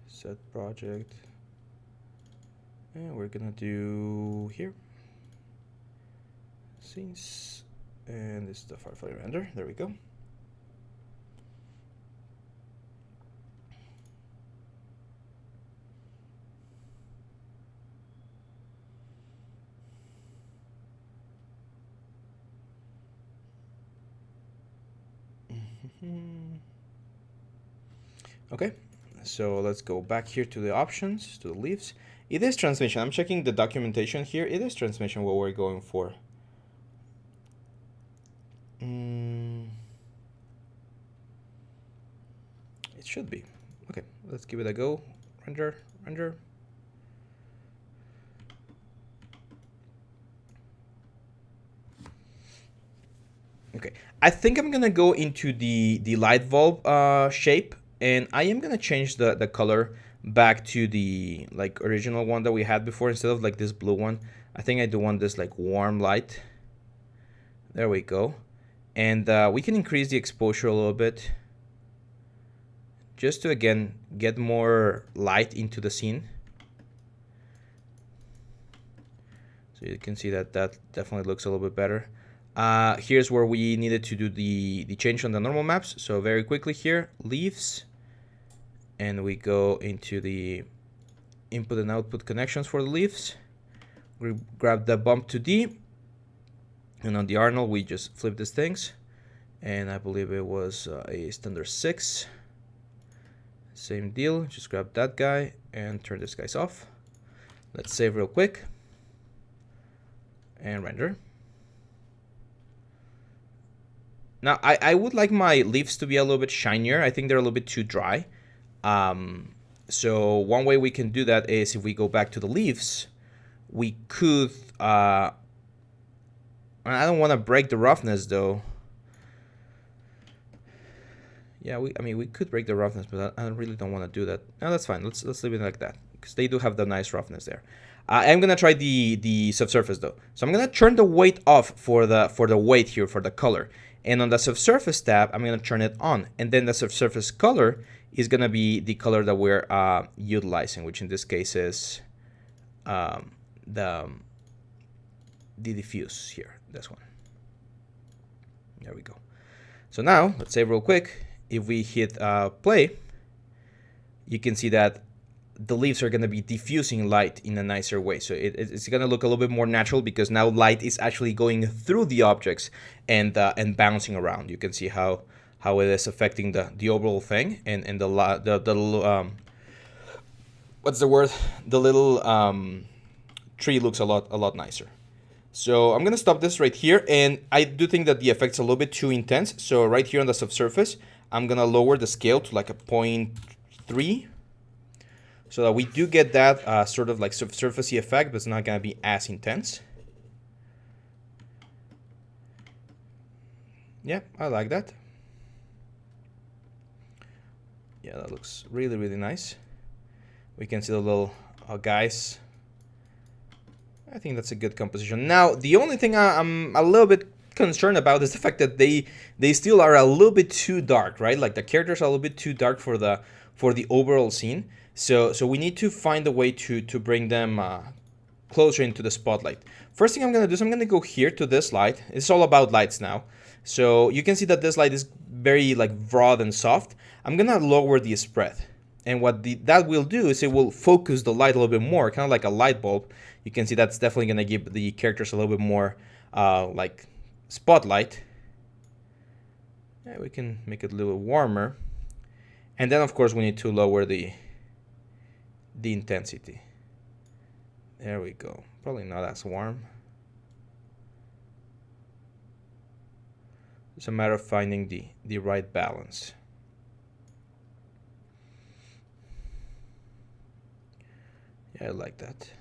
set project, and we're gonna do here scenes, and this is the Firefly render. There we go. Okay, so let's go back here to the options, to the leaves. It is transmission. I'm checking the documentation here. It is transmission what we're going for. It should be. Okay, let's give it a go. Render. Okay, I think I'm gonna go into the light bulb shape. And I am gonna change the color back to the like original one that we had before instead of like this blue one. I think I do want this like warm light. There we go. And we can increase the exposure a little bit just to again get more light into the scene. So you can see that definitely looks a little bit better. Here's where we needed to do the change on the normal maps. So very quickly here, leaves. And we go into the input and output connections for the leaves. We grab the bump to D. And on the Arnold, we just flip these things. And I believe it was a standard 6. Same deal. Just grab that guy and turn this guys off. Let's save real quick. And render. Now, I would like my leaves to be a little bit shinier. I think they're a little bit too dry. So one way we can do that is if we go back to the leaves, we could, I don't want to break the roughness though. Yeah, we could break the roughness, but I really don't want to do that. No, that's fine. Let's leave it like that because they do have the nice roughness there. I'm gonna try the subsurface though. So I'm gonna turn the weight off for the weight here for the color. And on the subsurface tab, I'm going to turn it on. And then the subsurface color is going to be the color that we're utilizing, which in this case is the diffuse here, this one. There we go. So now, let's save real quick. If we hit play, you can see that the leaves are going to be diffusing light in a nicer way. So it's going to look a little bit more natural because now light is actually going through the objects and bouncing around. You can see how it is affecting the overall thing, and the what's the word? The little tree looks a lot nicer. So I'm going to stop this right here, and I do think that the effect's a little bit too intense. So right here on the subsurface, I'm going to lower the scale to like a 0.3, so that we do get that sort of like subsurfacey effect, but it's not going to be as intense. Yeah, I like that. Yeah, that looks really nice. We can see the little guys. I think that's a good composition. Now, the only thing I'm a little bit concerned about is the fact that they still are a little bit too dark, right? Like the characters are a little bit too dark for the overall scene. So we need to find a way to bring them closer into the spotlight. First thing I'm gonna do is I'm gonna go here to this light. It's all about lights now. So you can see that this light is very like broad and soft. I'm gonna lower the spread. And what that will do is it will focus the light a little bit more, kind of like a light bulb. You can see that's definitely going to give the characters a little bit more like spotlight. Yeah, we can make it a little warmer. And then, of course, we need to lower the intensity. There we go. Probably not as warm. It's a matter of finding the right balance. I like that.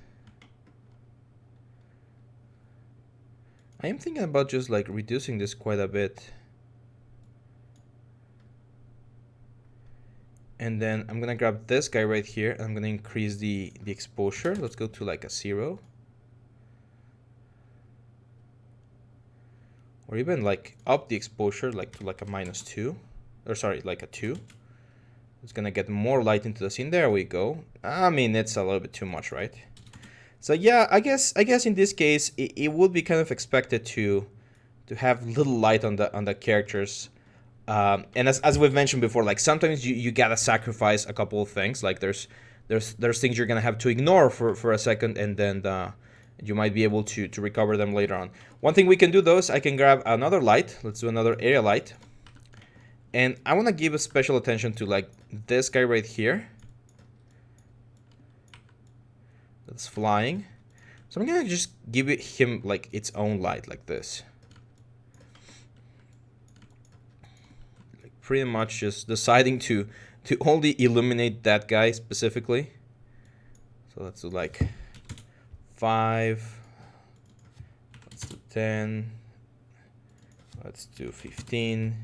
I am thinking about just like reducing this quite a bit. And then I'm gonna grab this guy right here and I'm gonna increase the exposure. Let's go to like a 0. Or even like up the exposure like to like a -2. Or sorry, like a 2. It's gonna get more light into the scene. There we go. I mean, it's a little bit too much, right? So yeah, I guess in this case it would be kind of expected to have little light on the characters. And as we've mentioned before, like sometimes you gotta sacrifice a couple of things. Like there's things you're gonna have to ignore for a second, and then you might be able to recover them later on. One thing we can do though is I can grab another light. Let's do another area light. And I want to give a special attention to like this guy right here. That's flying. So I'm going to just give him like its own light like this. Like pretty much just deciding to only illuminate that guy specifically. So let's do like 5. Let's do 10. Let's do 15.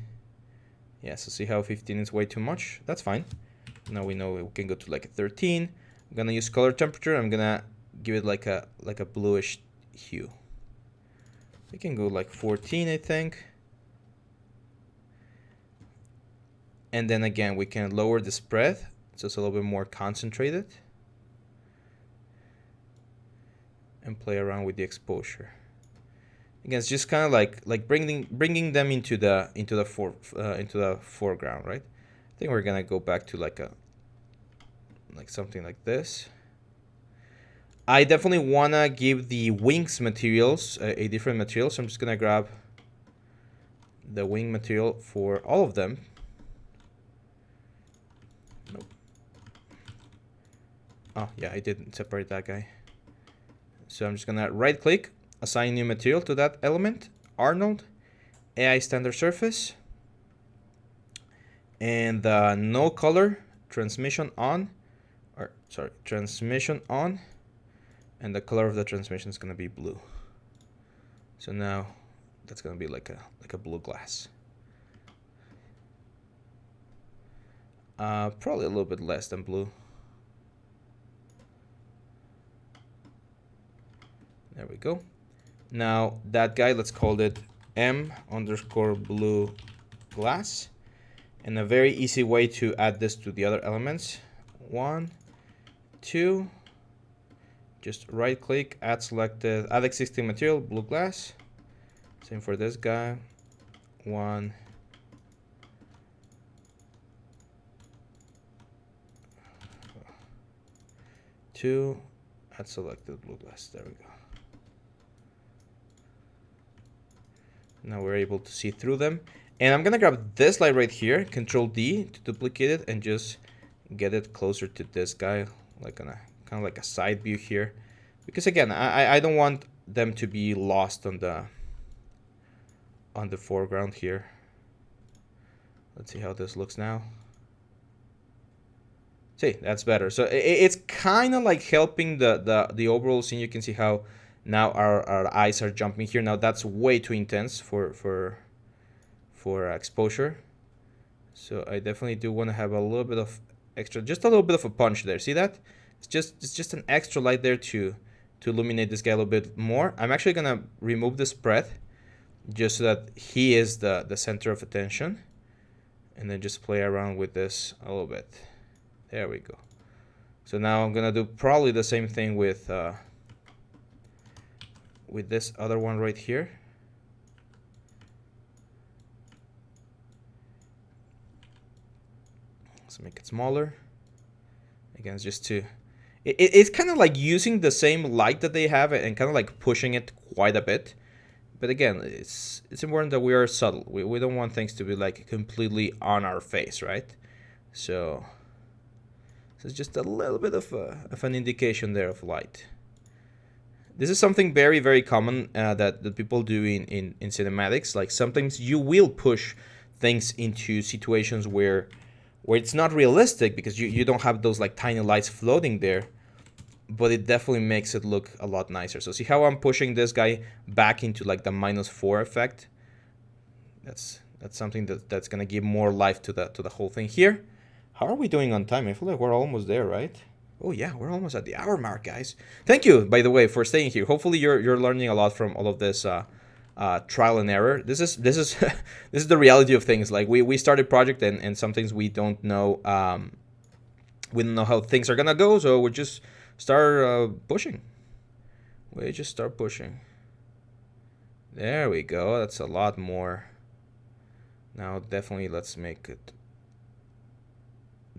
Yeah, so see how 15 is way too much? That's fine. Now we know we can go to like a 13. I'm gonna use color temperature. I'm gonna give it like a bluish hue. We can go like 14, I think. And then again, we can lower the spread so it's a little bit more concentrated. And play around with the exposure. Again, it's just kind of like bringing them into the foreground, right? I think we're gonna go back to like something like this. I definitely wanna give the wings materials a different material, so I'm just gonna grab the wing material for all of them. Nope. Oh yeah, I didn't separate that guy. So I'm just gonna right click, assign new material to that element, Arnold, AI standard surface, and no color, transmission on, transmission on, and the color of the transmission is gonna be blue. So now that's gonna be like a blue glass. Probably a little bit less than blue. There we go. Now that guy, let's call it m_blue glass. And a very easy way to add this to the other elements. 1, 2. Just right click, add selected, add existing material, blue glass. Same for this guy. 1, 2, add selected blue glass. There we go. Now we're able to see through them. And I'm gonna grab this light right here, Control D to duplicate it and just get it closer to this guy, like on a kind of like a side view here. Because again, I don't want them to be lost on the foreground here. Let's see how this looks now. See, that's better. So it's kind of like helping the overall scene. You can see how now our eyes are jumping here. Now that's way too intense for exposure. So I definitely do want to have a little bit of extra, just a little bit of a punch there. See that? It's just an extra light there to illuminate this guy a little bit more. I'm actually gonna remove the spread just so that he is the center of attention, and then just play around with this a little bit. There we go. So now I'm gonna do probably the same thing with this other one right here. Let's make it smaller. Again, it's just to it's kind of like using the same light that they have and kind of like pushing it quite a bit. But again, it's important that we are subtle. We don't want things to be like completely on our face, right? So it's just a little bit of an indication there of light. This is something very, very common that people do in cinematics. Like sometimes you will push things into situations where it's not realistic because you don't have those like tiny lights floating there, but it definitely makes it look a lot nicer. So see how I'm pushing this guy back into like the -4 effect? That's something that's gonna give more life to the whole thing here. How are we doing on time? I feel like we're almost there, right? Oh yeah, we're almost at the hour mark, guys. Thank you, by the way, for staying here. Hopefully you're learning a lot from all of this trial and error. This is this is the reality of things. Like we start a project and some things we don't know. We don't know how things are gonna go, so we just start pushing. We just start pushing. There we go. That's a lot more. Now definitely let's make it.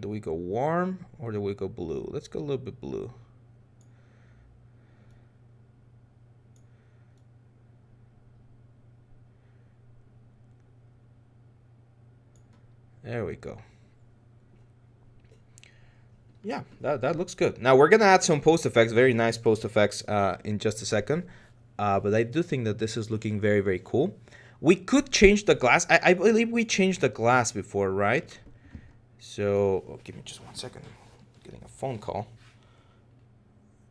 Do we go warm or do we go blue? Let's go a little bit blue. There we go. Yeah, that looks good. Now we're gonna add some post effects, very nice post effects in just a second. But I do think that this is looking very, very cool. We could change the glass. I believe we changed the glass before, right? So, oh, give me just 1 second. I'm getting a phone call.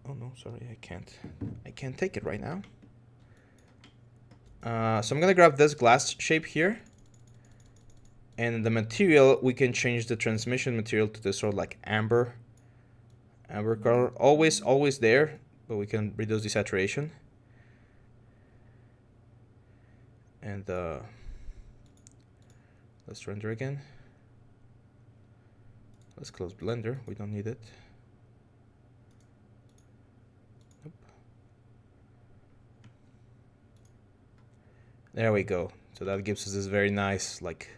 Oh no, sorry, I can't take it right now. So I'm gonna grab this glass shape here. And the material, we can change the transmission material to this sort of like amber color. Always there, but we can reduce the saturation. And let's render again. Let's close Blender. We don't need it. Nope. There we go. So that gives us this very nice like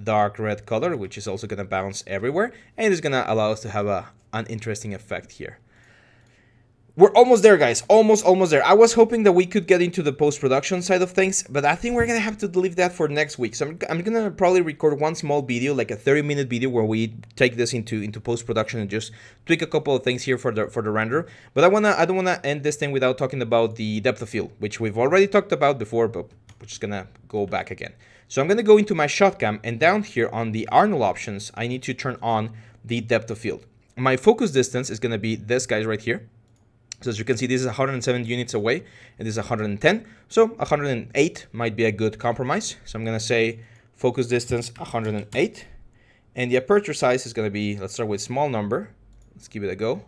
dark red color, which is also going to bounce everywhere, and it's going to allow us to have an interesting effect here. We're almost there, guys. Almost there. I was hoping that we could get into the post-production side of things, but I think we're going to have to leave that for next week. So I'm going to probably record one small video, like a 30-minute video where we take this into post-production and just tweak a couple of things here for the render. But I don't want to end this thing without talking about the depth of field, which we've already talked about before, but we're just going to go back again. So I'm going to go into my shot cam, and down here on the Arnold options, I need to turn on the depth of field. My focus distance is going to be this guy right here. So as you can see, this is 107 units away, and this is 110. So 108 might be a good compromise. So I'm going to say focus distance 108. And the aperture size is going to be, let's start with small number. Let's give it a go.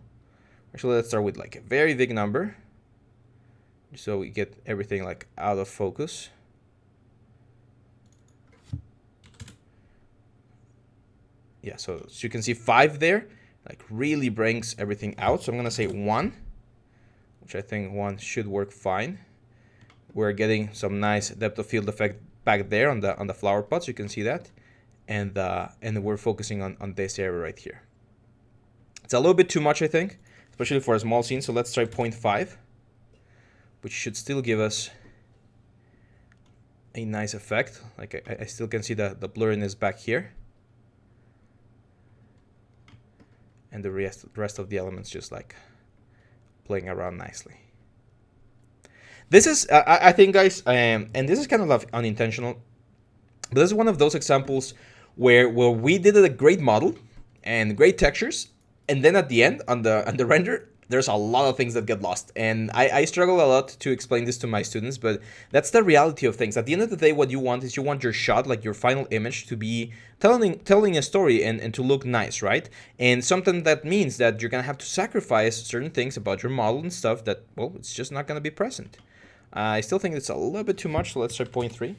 Actually, let's start with like a very big number, so we get everything like out of focus. yeah, so as you can see 5 there, like really brings everything out. So I'm gonna say 1, which I think 1 should work fine. We're getting some nice depth of field effect back there on the flower pots. You can see that, and we're focusing on this area right here. It's a little bit too much, I think, especially for a small scene. So let's try 0.5, which should still give us a nice effect. Like I still can see the blurriness back here, and the rest of the elements just like playing around nicely. This is, I think, guys, and this is kind of unintentional, but this is one of those examples where we did a great model and great textures, and then at the end on the render, there's a lot of things that get lost. And I struggle a lot to explain this to my students, but that's the reality of things. At the end of the day, what you want is you want your shot, like your final image, to be telling a story and to look nice, right? And something that means that you're gonna have to sacrifice certain things about your model and stuff that, well, it's just not gonna be present. I still think it's a little bit too much, so let's try 0.3.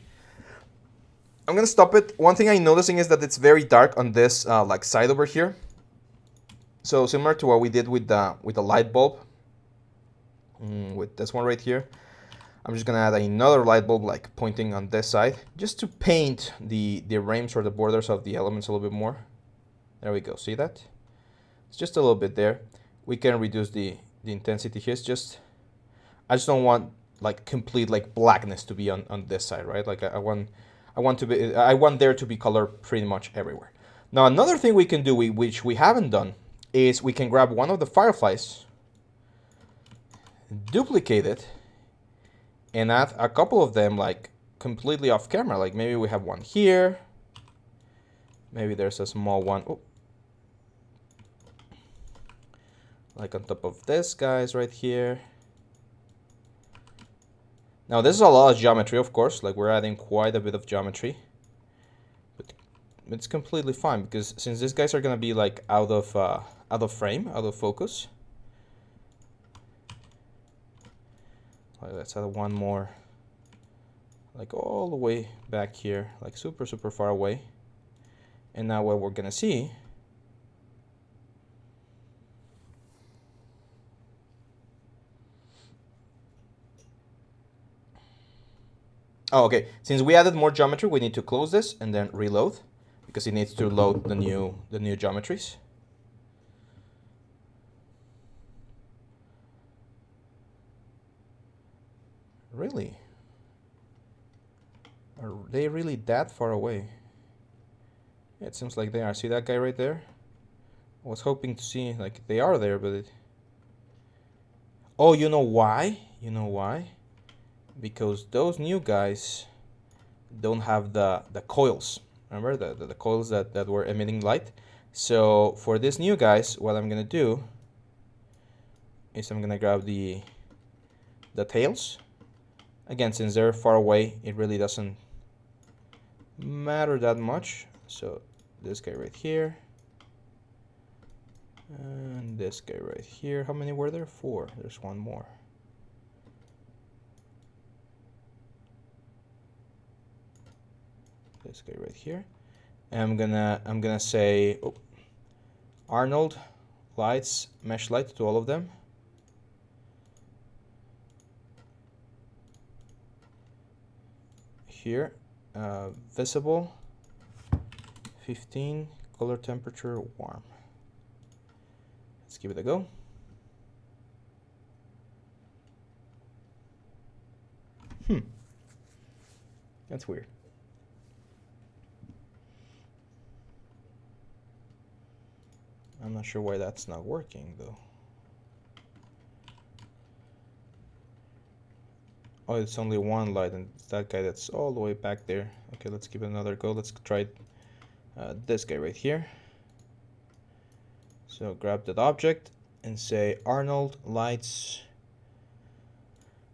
I'm gonna stop it. One thing I'm noticing is that it's very dark on this like side over here. So similar to what we did with the light bulb, with this one right here. I'm just gonna add another light bulb like pointing on this side, just to paint the rims or the borders of the elements a little bit more. There we go. See that? It's just a little bit there. We can reduce the intensity here. It's just, I just don't want like complete like blackness to be on this side, right? Like I want there to be color pretty much everywhere. Now another thing we can do, which we haven't done, is we can grab one of the fireflies, duplicate it, and add a couple of them like completely off camera. Like maybe we have one here, maybe there's a small one, like on top of this guys right here. Now this is a lot of geometry, of course, like we're adding quite a bit of geometry, but it's completely fine because since these guys are gonna be like out of frame, out of focus. Let's add one more, like all the way back here, like super far away. And now what we're gonna see oh, okay. Since we added more geometry, we need to close this and then reload because it needs to load the new geometries. Really? Are they really that far away? Yeah, it seems like they are. See that guy right there? I was hoping to see like they are there, but oh, you know why? You know why? Because those new guys don't have the coils. Remember the coils that were emitting light? So for these new guys, what I'm gonna do is I'm gonna grab the tails. Again, since they're far away, it really doesn't matter that much. So this guy right here, and this guy right here. How many were there? 4. There's one more. This guy right here. And I'm gonna say Arnold lights, mesh light to all of them. Here, visible, 15, color temperature, warm. Let's give it a go. That's weird. I'm not sure why that's not working though. Oh, it's only one light, and it's that guy that's all the way back there. Okay, let's give it another go. Let's try this guy right here. So grab that object and say Arnold lights,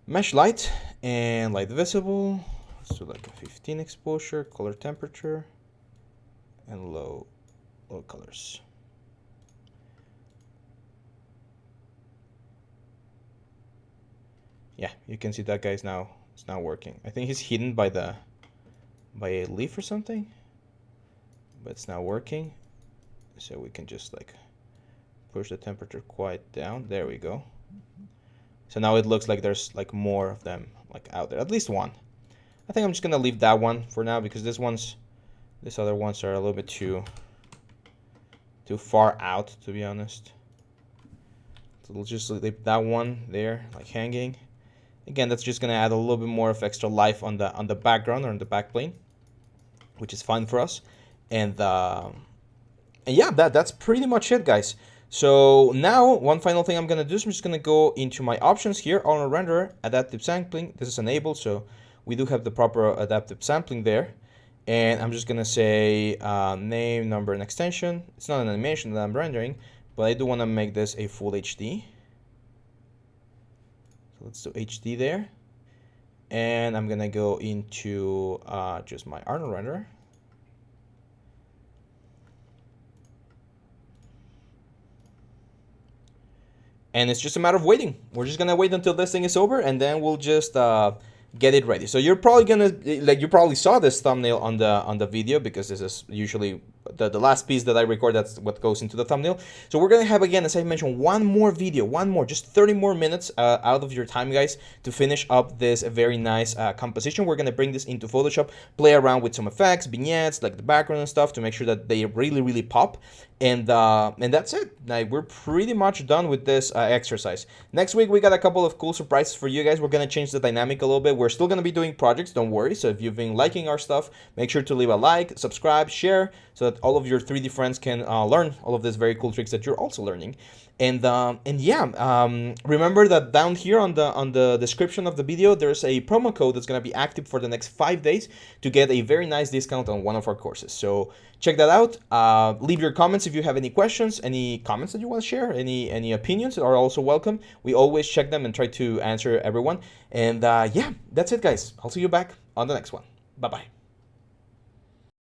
mesh light, and light visible. Let's do like a 15 exposure, color temperature, and low colors. Yeah, you can see that guy's now, it's now working. I think he's hidden by a leaf or something, but it's now working. So we can just like push the temperature quite down. There we go. So now it looks like there's like more of them like out there, at least one. I think I'm just gonna leave that one for now because these other ones are a little bit too far out, to be honest. So we'll just leave that one there, like hanging. Again, that's just gonna add a little bit more of extra life on the background or on the backplane, which is fine for us. And yeah, that's pretty much it, guys. So now one final thing I'm gonna do is I'm just gonna go into my options here on render adaptive sampling. This is enabled, so we do have the proper adaptive sampling there. And I'm just gonna say name, number, and extension. It's not an animation that I'm rendering, but I do want to make this a full HD. So let's do HD there. And I'm gonna go into just my Arnold renderer. And it's just a matter of waiting. We're just gonna wait until this thing is over, and then we'll just get it ready. So you're probably gonna, like, you probably saw this thumbnail on the video, because this is usually the last piece that I record. That's what goes into the thumbnail. So we're gonna have, again, as I mentioned, one more video, just 30 more minutes out of your time, guys, to finish up this very nice composition. We're gonna bring this into Photoshop, play around with some effects, vignettes, like the background and stuff, to make sure that they really pop. And that's it. Like, we're pretty much done with this exercise. Next week we got a couple of cool surprises for you guys. We're gonna change the dynamic a little bit. We're still gonna be doing projects, don't worry. So if you've been liking our stuff, make sure to leave a like, subscribe, share, so that all of your 3D friends can learn all of these very cool tricks that you're also learning. And yeah, remember that down here on the description of the video, there's a promo code that's gonna be active for the next 5 days to get a very nice discount on one of our courses. So check that out. Leave your comments if you have any questions, any comments that you want to share, any opinions are also welcome. We always check them and try to answer everyone. And yeah, that's it, guys. I'll see you back on the next one. Bye-bye.